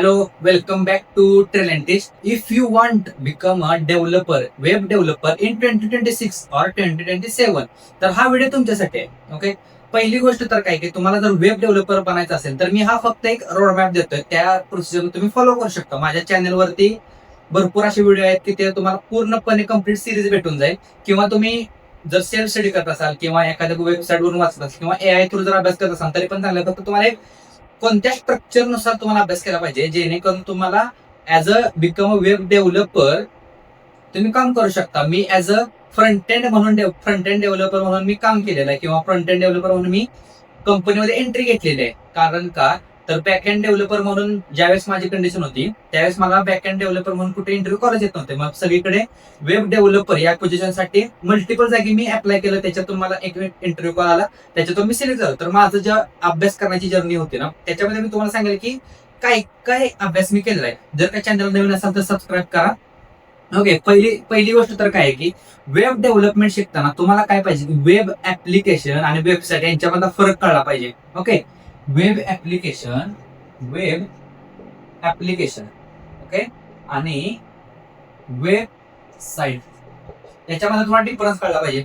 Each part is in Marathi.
Hello, welcome back to Trellantis. If you want to become a developer, web developer in 2026 or 2027, तर हा व्हिडिओ तुमच्यासाठी आहे. ओके, पहिली गोष्ट तर काय की तुम्हाला जर वेब डेव्हलपर बनायचं असेल तर मी हा फक्त एक रोड मॅप देतोय. त्या प्रोसिजर तुम्ही फॉलो करू शकता. माझ्या चॅनलवरती भरपूर असे व्हिडिओ आहेत की ते तुम्हाला पूर्णपणे कम्प्लीट सिरीज भेटून जाईल. किंवा तुम्ही जर सेल्फ स्टडी करत असाल किंवा एखाद्या वेबसाईटवरून वाचत असाल किंवा AI थ्रू जर अभ्यास करत असाल तरी पण चांगलं. फक्त तुम्हाला कोणत्या स्ट्रक्चरनुसार तुम्हाला अभ्यास केला पाहिजे जेणेकरून तुम्हाला as a become a web developer तुम्ही काम करू शकता. मी as a front end developer म्हणून मी काम केलेलं आहे किंवा फ्रंट एंड डेव्हलपर म्हणून मी कंपनीमध्ये एंट्री घेतलेली आहे. कारण का तर बॅक एंड डेव्हलपर म्हणून ज्यावेळेस माझी कंडिशन होती त्यावेळेस मला बॅक एंड डेव्हलपर म्हणून कुठे इंटरव्ह्यू कॉलेज येत नव्हते. मग सगळीकडे वेब डेव्हलपर या पोझिशनसाठी मल्टिपल जागी मी अप्लाय केलं. त्याच्यातून मला एक इंटरव्ह्यू कॉल आला, त्याच्यातून मी सिलेक्ट झालो. तर माझं ज्या अभ्यास करण्याची जर्नी होती ना त्याच्यामध्ये मी तुम्हाला सांगेल की काय काय अभ्यास मी केलेला आहे. जर काय चॅनल नवीन असाल तर सबस्क्राईब करा. ओके, पहिली गोष्ट तर काय आहे की वेब डेव्हलपमेंट शिकताना तुम्हाला काय पाहिजे की वेब ऍप्लिकेशन आणि वेबसाईट यांच्यामधला फरक कळला पाहिजे. ओके, वेब ऍप्लिकेशन ओके आणि वेबसाईट याच्यामध्ये तुम्हाला डिफरन्स कळला पाहिजे.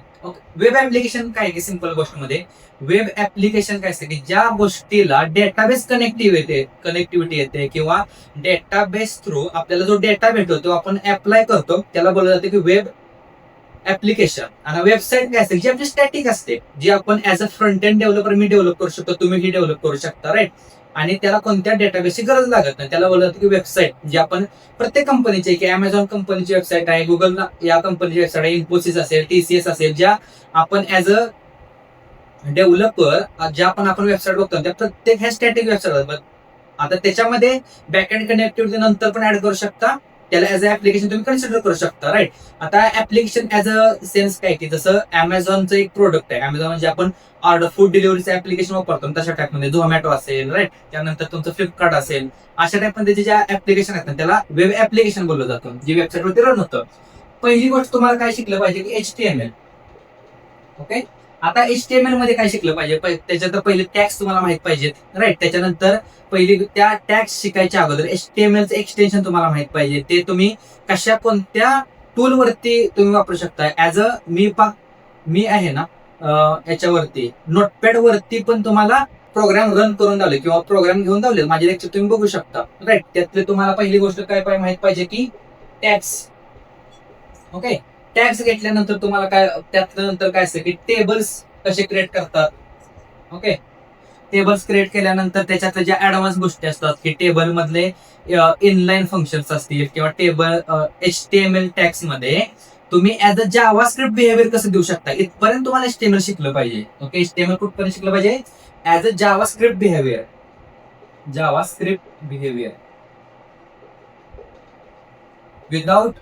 वेब ऍप्लिकेशन काय की सिंपल गोष्टमध्ये वेब ऍप्लिकेशन काय असते की ज्या गोष्टीला डेटाबेस कनेक्टिव्हिटी येते किंवा डेटाबेस थ्रू आपल्याला जो डेटा भेटतो तो आपण अप्लाय करतो त्याला बोललं जातं की वेब ऍप्लिकेशन. आणि वेबसाईट काय असते जी आपली स्टॅटिक असते, जी आपण as a front end developer me develop करू शकतो, तुम्ही ही डेव्हलप करू शकता, राईट. आणि त्याला कोणत्या डेटाबेसची गरज लागत नाही. त्याला बोललं जातं की वेबसाईट, जी आपण प्रत्येक कंपनीची की अमेझॉन कंपनीची वेबसाईट आहे, गुगल या कंपनीची वेबसाईट आहे, इन्फोसिस असेल, TCS असेल, ज्या आपण ऍज अ डेव्हलपर ज्या पण आपण वेबसाईट बघतो त्या प्रत्येक ह्या स्टॅटिक वेबसाईट. आता त्याच्यामध्ये बॅकएंड कनेक्टिव्हिटी नंतर पण ऍड करू शकता, त्याला ऍज अ ऍप्लिकेशन तुम्ही कन्सिडर करू शकता, राईट. आता ऍप्लिकेशन ऍज अ सेन्स काय की जसं अमेझॉनचं एक प्रोडक्ट आहे, अमेझॉन म्हणजे आपण ऑर्डर फूड डिलिव्हरीचं ऍप्लिकेशन वापरतो तशा टाईपमध्ये झोमॅटो असेल, राईट. त्यानंतर तुमचं फ्लिपकार्ट असेल, अशा टाईपमध्ये ज्या ऍप्लिकेशन आहेत ना त्याला वेब ऍप्लिकेशन बोललं जातं, जी वेबसाईटवरती रन होतं. पहिली गोष्ट तुम्हाला काय शिकलं पाहिजे की HTML. ओके, आता HTML मध्ये काय शिकलं पाहिजे, त्याच्यात पहिले टॅग्स तुम्हाला माहित पाहिजेत, राईट. त्याच्यानंतर पहिली त्या टॅग्स शिकायच्या अगोदर HTML चं एक्सटेन्शन तुम्हाला माहित पाहिजे. ते तुम्ही कशा कोणत्या टूल वरती तुम्ही वापरू शकता. ऍज अ मी आहे ना याच्यावरती नोटपॅड वरती पण तुम्हाला प्रोग्राम रन करून लावले किंवा प्रोग्राम घेऊन लावले. माझे लेक्चर तुम्ही बघू शकता, राईट. त्यातले तुम्हाला पहिली गोष्ट काय माहित पाहिजे की टॅग्स. ओके, टॅग्स घेतल्यानंतर तुम्हाला काय त्यानंतर काय असतं की टेबल्स कसे क्रिएट करतात. ओके, टेबल्स क्रिएट केल्यानंतर त्याच्यात ज्या ऍडव्हान्स गोष्टी असतात की टेबल मधले इनलाईन फंक्शन्स असतील किंवा टेबल HTML टॅग्स मध्ये तुम्ही ऍज अ जावास्क्रिप्ट बिहेवियर कसं देऊ शकता इथपर्यंत तुम्हाला HTML शिकलं पाहिजे. ओके, HTML कुठपर्यंत शिकलं पाहिजे, as a JavaScript behaviour without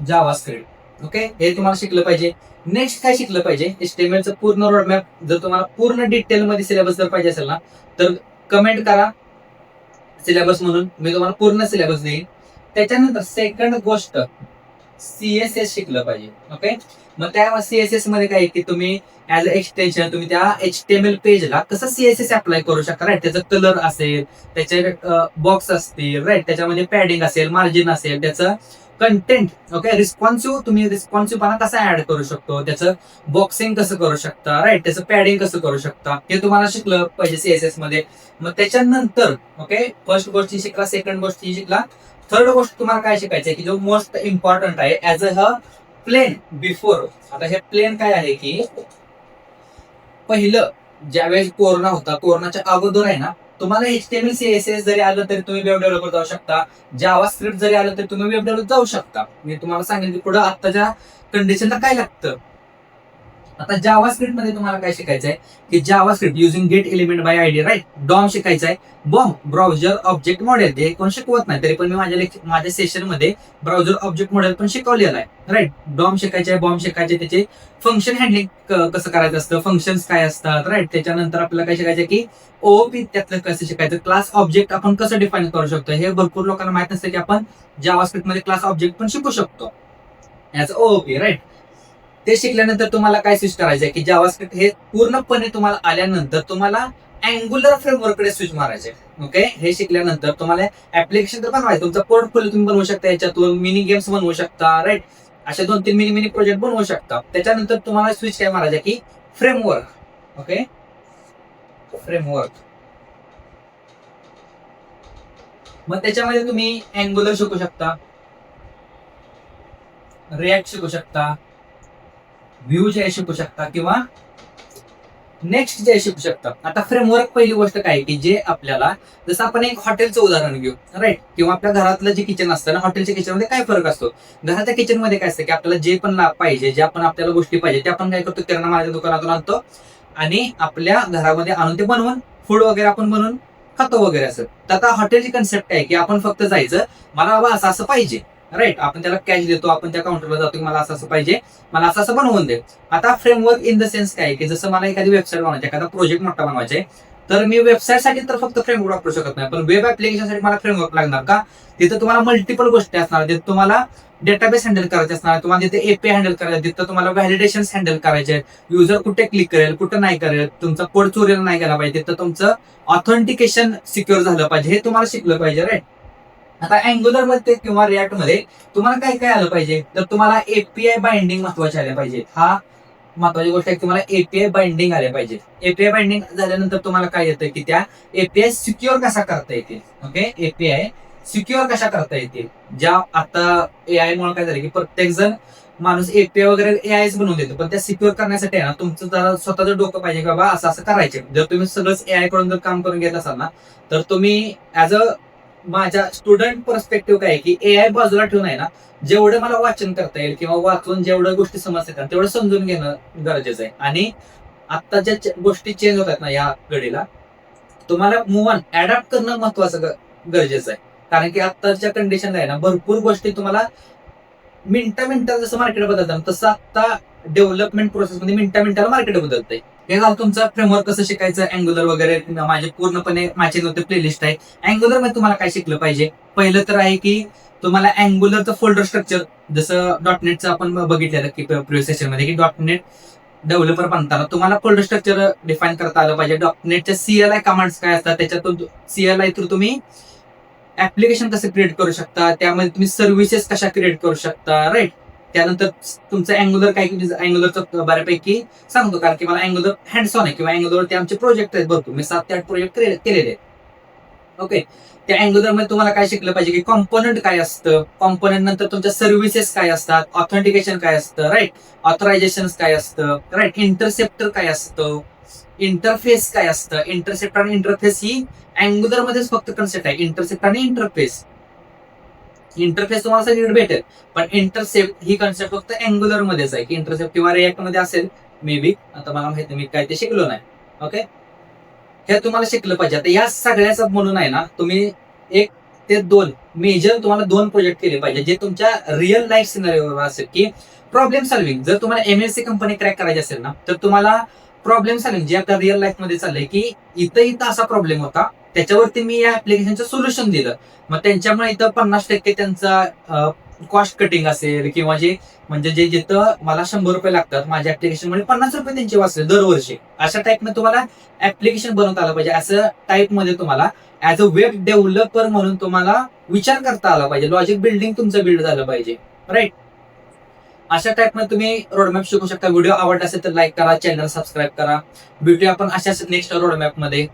JavaScript. Okay, हे तुम्हाला शिकलं पाहिजे. नेक्स्ट काय शिकलं पाहिजे, HTML चं पूर्ण रोडमॅप जर तुम्हाला पूर्ण डिटेल मध्ये सिलेबस जर पाहिजे असेल ना तर कमेंट करा सिलेबस म्हणून, मी तुम्हाला पूर्ण सिलेबस देईन. त्याच्यानंतर सेकंड गोष्ट CSS शिकलं पाहिजे. ओके, मग त्या CSS मध्ये काय की तुम्ही ऍज अ एक्सटेन्शन तुम्ही त्या HTML पेजला कसं CSS अप्लाय करू शकता, राईट. त्याचं कलर असेल, त्याचे बॉक्स असतील, राईट. त्याच्यामध्ये पॅडिंग असेल, मार्जिन असेल, त्याचं कंटेंट, ओके, तुम्ही रिस्पॉन्सिव्हपणा कसा ऍड करू शकतो, त्याचं बॉक्सिंग कसं करू शकता, राईट. त्याचं पॅडिंग कसं करू शकता हे तुम्हाला शिकलं पाहिजे CSS मध्ये. मग त्याच्यानंतर ओके, फर्स्ट गोष्ट शिकला, सेकंड गोष्ट शिकला, थर्ड गोष्ट तुम्हाला काय शिकायचं आहे की जो मोस्ट इम्पॉर्टंट आहे ऍज अ प्लेन बिफोर. आता हे प्लेन काय आहे की पहिलं ज्यावेळेस कोरोना होता, कोरोनाच्या अगोदर आहे ना तुम्हाला HTML CSS जरी आलं तरी तुम्ही वेब डेव्हलपर जाऊ शकता, जावा स्क्रिप्ट जरी आलं तरी तुम्ही वेब डेव्हलपर जाऊ शकता. मी तुम्हाला सांगेन की पुढे आत्ताच्या कंडिशनला काय लागतं. आता जावा स्क्रिप्ट मध्ये तुम्हाला काय शिकायचं आहे की JavaScript using get element by ID, right. DOM शिकायचं आहे, ब्राउझर ऑब्जेक्ट मॉडेल. ते कोण शिकवत नाही तरी पण मी माझ्या सेशन मध्ये ब्राउझर ऑब्जेक्ट मॉडेल पण शिकवलेलं आहे, राईट. डॉम शिकायचे आहे, बॉम्ब शिकायचे, त्याचे फंक्शन हँडलिंग कसं करायचं असतं, फंक्शन्स काय असतात, राईट. त्याच्यानंतर आपल्याला काय शिकायचं की OOP त्यातलं कसं शिकायचं, क्लास ऑब्जेक्ट आपण कसं डिफाईन करू शकतो. हे भरपूर लोकांना माहित नसतं की आपण जावा स्क्रिप्ट मध्ये क्लास ऑब्जेक्ट पण शिकू शकतो ऍज OOP, राईट. ते शिकल्यानंतर तुम्हाला काय स्विच करायचं आहे की जावास्क्रिप्ट हे पूर्णपणे तुम्हाला आल्यानंतर तुम्हाला अँग्युलर फ्रेमवर्ककडे स्विच मारायचे. ओके, हे शिकल्यानंतर तुम्हाला ऍप्लिकेशन तर बनवायचं, तुमचा पोर्टफोलिओ तुम्ही बनवू शकता, याच्यातून मिनी गेम्स बनवू शकता, राईट. असे 2-3 मिनी मिनी प्रोजेक्ट बनवू शकता. त्याच्यानंतर तुम्हाला स्विच काय मारायचं की फ्रेमवर्क. Okay, framework. मग त्याच्यामध्ये तुम्ही अँग्युलर शिकू शकता, रिॲक्ट शिकू शकता, व्ह्यू जे शिकू शकता, किंवा नेक्स्ट जे शिकू शकता. आता फ्रेमवर्क पहिली गोष्ट काय की जे आपल्याला, जसं आपण एक हॉटेलचं उदाहरण घेऊ, राईट, किंवा आपल्या घरातलं जे किचन असतं ना, हॉटेलच्या किचन मध्ये काय फरक असतो. घराच्या किचन मध्ये काय असतं की आपल्याला जे पण पाहिजे, जे आपण आपल्याला गोष्टी पाहिजे ते आपण काय करतो, किराणा मालाच्या दुकानातून आणतो आणि आपल्या घरामध्ये आणून ते बनवून फूड वगैरे आपण बनवून खातो वगैरे असं. तर आता हॉटेलची कन्सेप्ट आहे की आपण फक्त जायचं, मला बाबा असं असं पाहिजे, राईट, आपण त्याला कॅश देतो, आपण त्या काउंटरला जातो की मला असं असं पाहिजे, मला असं असं बनवून दे. आता फ्रेमवर्क इन द सेन्स काय की जसं मला एखादी वेबसाईट बनवायची, एखादा प्रोजेक्ट मोठा बनवायचा आहे, तर मी वेबसाईट साठी तर फक्त फ्रेमवर्क वापरू शकत नाही, पण वेब ऍप्लिकेशन साठी मला फ्रेमवर्क लागणार का. तिथं तुम्हाला मल्टिपल गोष्टी असणार, तिथे तुम्हाला डेटाबेस हँडल करायचे असणार, तुम्हाला तिथे एपीआय हँडल करायचे, तिथं तुम्हाला व्हॅलिडेशन हँडल करायचे, युजर कुठे क्लिक करेल कुठं नाही करेल, तुमचा कोड चोरीला नाही गेला पाहिजे, तिथं तुमचं ऑथेंटिकेशन सिक्युअर झालं पाहिजे, हे तुम्हाला शिकलं पाहिजे, राईट. आता अँग्युलर मध्ये किंवा रिॲक्ट मध्ये तुम्हाला काय काय आलं पाहिजे, तर तुम्हाला एपीआय बाइंडिंग महत्वाचे आले पाहिजे. हा महत्वाची गोष्ट आहे, तुम्हाला एपीआय बाइंडिंग आले पाहिजे. एपीआय बाइंडिंग झाल्यानंतर तुम्हाला काय येतं की त्या एपीआय सिक्युअर कसा करता येतील. ओके, एपीआय सिक्युअर कशा करता येतील. ज्या आता एआय मुळे काय झालं की प्रत्येक जण माणूस एपीआय वगैरे एआयच बनवून देतो, पण त्या सिक्युअर करण्यासाठी आहे ना तुमचं जरा स्वतःचं डोकं पाहिजे की बाबा असं असं करायचे. जर तुम्ही सगळंच एआय कडून जर काम करून घेत असाल ना, तर तुम्ही ऍज अ माझ्या स्टुडंट पर्स्पेक्टिव्ह काय की एआय बाजूला ठेवून आहे ना, जेवढं मला वाचन करता येईल किंवा वाचून जेवढ्या गोष्टी समजतात तेवढं समजून घेणं गरजेचं आहे. आणि आता ज्या गोष्टी चेंज होतात ना या घडीला, तुम्हाला मूव्ह ऑन अडॅप्ट करणं महत्वाचं गरजेचं आहे. कारण की आत्ताच्या कंडिशन आहे ना, भरपूर गोष्टी तुम्हाला मिनिटा जसं मार्केट बदलतं तसं आता डेव्हलपमेंट प्रोसेसमध्ये मिनिटाला मार्केट बदलतंय. हे झालं तुमचं फ्रेमवर्क कसं शिकायचं, अँग्युलर वगैरे माझे पूर्णपणे माझे प्लेलिस्ट आहे. अँग्युलर मध्ये तुम्हाला काय शिकलं पाहिजे, पहिलं तर आहे की तुम्हाला अँग्युलरचं फोल्डर स्ट्रक्चर, जसं डॉटनेटचं आपण बघितलेलं की प्रिव्हियस सेशन मध्ये की डॉटनेट डेव्हलपर बनताना तुम्हाला फोल्डर स्ट्रक्चर डिफाईन करता आलं पाहिजे. डॉटनेटच्या सीएलआय कमांड्स काय असतात, त्याच्यातून सीएलआय थ्रू तुम्ही ऍप्लिकेशन कसं क्रिएट करू शकता, त्यामध्ये तुम्ही सर्व्हिसेस कशा क्रिएट करू शकता, राईट. त्यानंतर तुमचं अँग्युलर काय, अँग्युलरचं बऱ्यापैकी सांगतो, कारण की मला अँग्युलर हँड्स ऑन आहे किंवा अँग्युलरवरती आमचे प्रोजेक्ट आहेत भरपूर, मी 7 ते 8 प्रोजेक्ट केलेले आहेत. ओके, त्या अँग्युलर मध्ये तुम्हाला काय शिकलं पाहिजे की कॉम्पोनंट काय असतं, कॉम्पोनंट नंतर तुमच्या सर्व्हिसेस काय असतात, ऑथेंटिकेशन काय असतं, राईट, ऑथरायझेशन काय असतं, राईट, इंटरसेप्टर काय असतं, इंटरफेस काय असतं. इंटरसेप्टर आणि इंटरफेस ही अँग्युलर मध्येच फक्त कन्सेप्ट आहे, इंटरसेप्ट आणि इंटरफेस. इंटरफेस तुम्हाला सगळीकडे भेटेल, पण इंटरसेप्ट ही कन्सेप्ट फक्त अँग्युलर मध्येच आहे, की इंटरसेप्ट किंवा रिॲक्ट मध्ये असेल मे बी, आता मला माहिती मी काय ते शिकलो नाही. ओके, हे तुम्हाला शिकलं पाहिजे. आता या सगळ्याचं म्हणून आहे ना, तुम्ही 1 ते 2 मेजर तुम्हाला 2 प्रोजेक्ट केले पाहिजे, जे तुमच्या रिअल लाईफ सिनारिओवर असेल की प्रॉब्लेम सॉल्व्हिंग. जर तुम्हाला एमएनसी कंपनी क्रॅक करायची असेल ना, तर तुम्हाला प्रॉब्लेम सॉल्व्हिंग जे आता रिअल लाईफ मध्ये चाललंय की इथं असा प्रॉब्लेम होता, त्याच्यावरती मी या ऍप्लिकेशनचं सोल्युशन दिलं, मग त्यांच्यामुळे इथं 50% त्यांचा कॉस्ट कटिंग असेल, किंवा जे म्हणजे जे जिथं मला 100 रुपये लागतात माझ्या ऍप्लिकेशन मध्ये 50 रुपये त्यांचे वाचले दरवर्षी. अशा टाईपमध्ये तुम्हाला ऍप्लिकेशन बनवता आलं पाहिजे. असं टाईप मध्ये तुम्हाला ऍज अ वेब डेव्हलपर म्हणून तुम्हाला विचार करता आला पाहिजे, लॉजिक बिल्डिंग तुमचं बिल्ड झालं पाहिजे, राईट. अशा टाईपमध्ये तुम्ही रोडमॅप शिकू शकता. व्हिडिओ आवडला असेल तर लाईक करा, चॅनल सबस्क्राईब करा. भेटूया आपण अशाच नेक्स्ट रोडमॅप मध्ये.